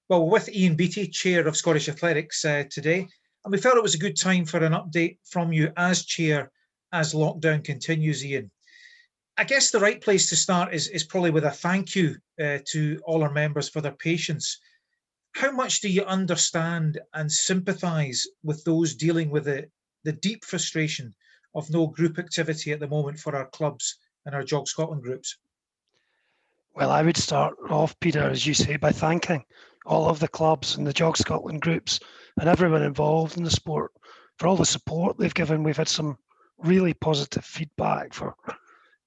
Well, with Ian Beattie, Chair of Scottish Athletics today, and we felt it was a good time for an update from you as Chair as lockdown continues, Ian. I guess the right place to start is probably with a thank you to all our members for their patience. How much do you understand and sympathise with those dealing with the deep frustration of no group activity at the moment for our clubs and our Jog Scotland groups? Well, I would start off, Peter, as you say, by thanking all of the clubs and the Jog Scotland groups and everyone involved in the sport for all the support they've given. We've had some really positive feedback for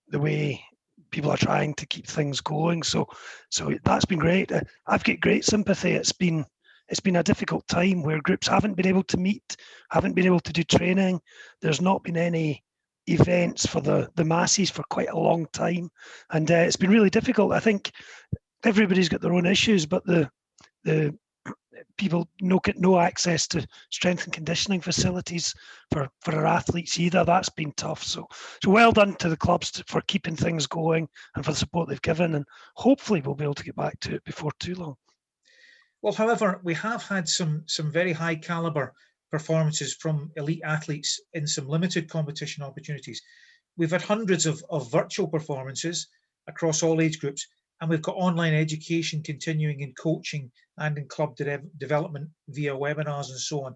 the way people are trying to keep things going. So that's been great. I've got great sympathy. It's been a difficult time where groups haven't been able to meet, haven't been able to do training. There's not been any events for the masses for quite a long time, and it's been really difficult. I think everybody's got their own issues, but the people no access to strength and conditioning facilities for our athletes either. That's been tough. So well done to the clubs for keeping things going and for the support they've given, and hopefully we'll be able to get back to it before too long. Well, however, we have had some very high caliber performances from elite athletes in some limited competition opportunities. We've had hundreds of virtual performances across all age groups, and we've got online education continuing in coaching and in club development via webinars and so on.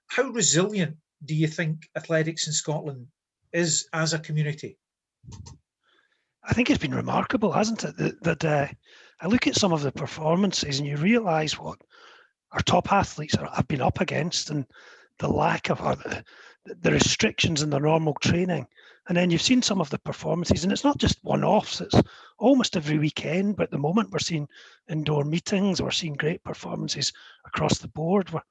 How resilient do you think athletics in Scotland is as a community? I think it's been remarkable, hasn't it? That I look at some of the performances and you realise what our top athletes have been up against, and the lack of the restrictions in the normal training. And then you've seen some of the performances, and it's not just one-offs, it's almost every weekend. But at the moment, we're seeing indoor meetings, we're seeing great performances across the board. We've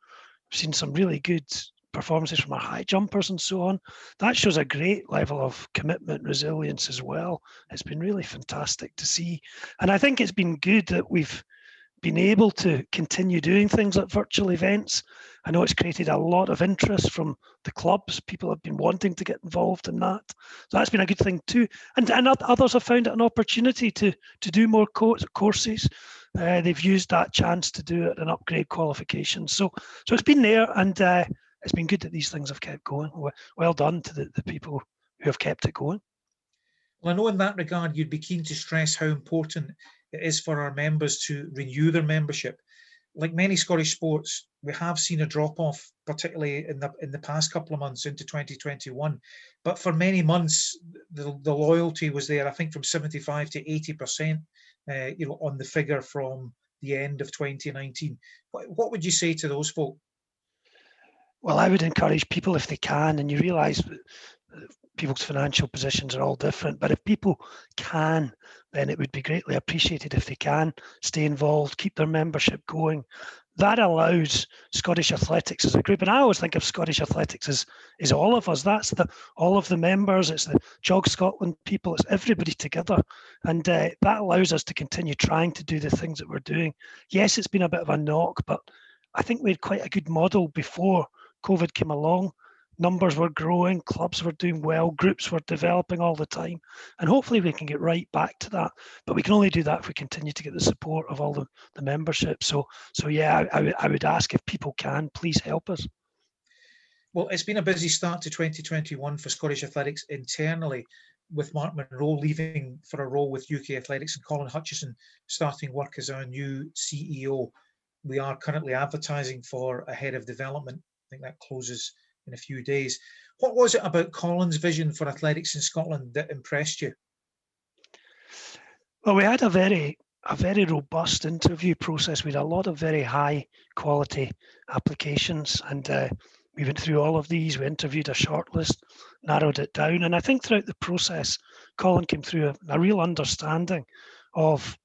seen some really good performances from our high jumpers and so on. That shows a great level of commitment, resilience as well. It's been really fantastic to see. And I think it's been good that we've been able to continue doing things like virtual events. I know it's created a lot of interest from the clubs. People have been wanting to get involved in that. So that's been a good thing too. And others have found it an opportunity to do more courses. They've used that chance to do it and upgrade qualifications. So it's been there, and it's been good that these things have kept going. Well done to the people who have kept it going. Well, I know in that regard, you'd be keen to stress how important it is for our members to renew their membership. Like many Scottish sports, we have seen a drop-off, particularly in the past couple of months into 2021. But for many months, the loyalty was there, I think from 75 to 80%, on the figure from the end of 2019. What would you say to those folk? Well, I would encourage people, if they can, and you realise people's financial positions are all different, but if people can, then it would be greatly appreciated if they can stay involved, keep their membership going. That allows Scottish Athletics as a group, and I always think of Scottish Athletics as all of us. That's all of the members, it's the Jog Scotland people, it's everybody together, and that allows us to continue trying to do the things that we're doing. Yes, it's been a bit of a knock, but I think we had quite a good model before COVID came along. Numbers were growing, clubs were doing well, groups were developing all the time, and hopefully we can get right back to that. But we can only do that if we continue to get the support of all the membership. So yeah, I would ask if people can, please help us. Well, it's been a busy start to 2021 for Scottish Athletics internally, with Mark Munro leaving for a role with UK Athletics and Colin Hutchison starting work as our new CEO. We are currently advertising for a head of development. I think that closes in a few days. What was it about Colin's vision for athletics in Scotland that impressed you? Well, we had a very robust interview process. We had a lot of very high quality applications, and we went through all of these. We interviewed a shortlist, narrowed it down, and I think throughout the process, Colin came through a real understanding of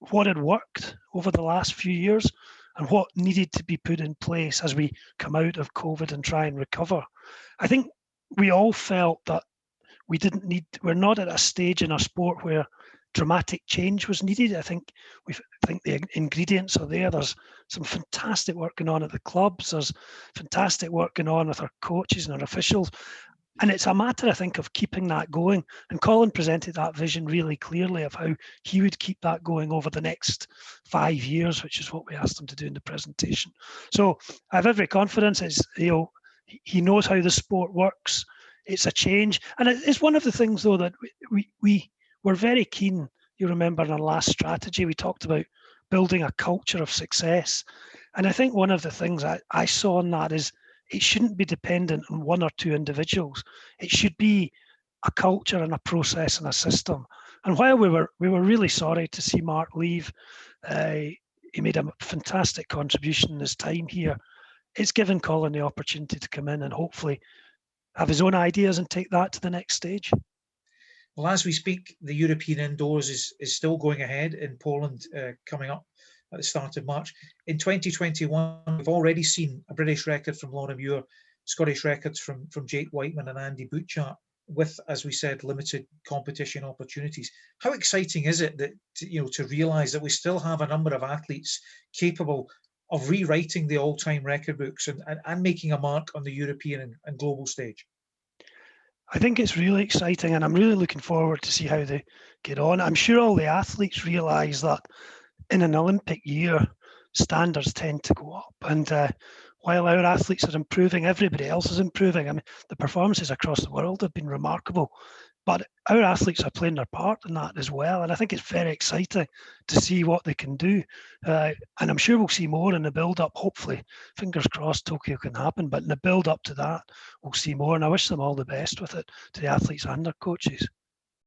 what had worked over the last few years and what needed to be put in place as we come out of COVID and try and recover. I think we all felt that we're not at a stage in our sport where dramatic change was needed. I think the ingredients are there. There's some fantastic work going on at the clubs. There's fantastic work going on with our coaches and our officials. And it's a matter, I think, of keeping that going. And Colin presented that vision really clearly of how he would keep that going over the next 5 years, which is what we asked him to do in the presentation. So I have every confidence. He knows how the sport works. It's a change. And it's one of the things, though, that we were very keen. You remember in our last strategy, we talked about building a culture of success. And I think one of the things I saw in that is it shouldn't be dependent on one or two individuals. It should be a culture and a process and a system. And while we were really sorry to see Mark leave, he made a fantastic contribution in his time here. It's given Colin the opportunity to come in and hopefully have his own ideas and take that to the next stage. Well, as we speak, the European indoors is still going ahead in Poland, coming up at the start of March. In 2021, we've already seen a British record from Lorna Muir, Scottish records from Jake Whiteman and Andy Butchart, with, as we said, limited competition opportunities. How exciting is it that to realise that we still have a number of athletes capable of rewriting the all-time record books and making a mark on the European and global stage? I think it's really exciting, and I'm really looking forward to see how they get on. I'm sure all the athletes realise that in an Olympic year, standards tend to go up. And while our athletes are improving, everybody else is improving. I mean, the performances across the world have been remarkable, but our athletes are playing their part in that as well. And I think it's very exciting to see what they can do. And I'm sure we'll see more in the build-up. Hopefully, fingers crossed, Tokyo can happen. But in the build-up to that, we'll see more. And I wish them all the best with it, to the athletes and their coaches.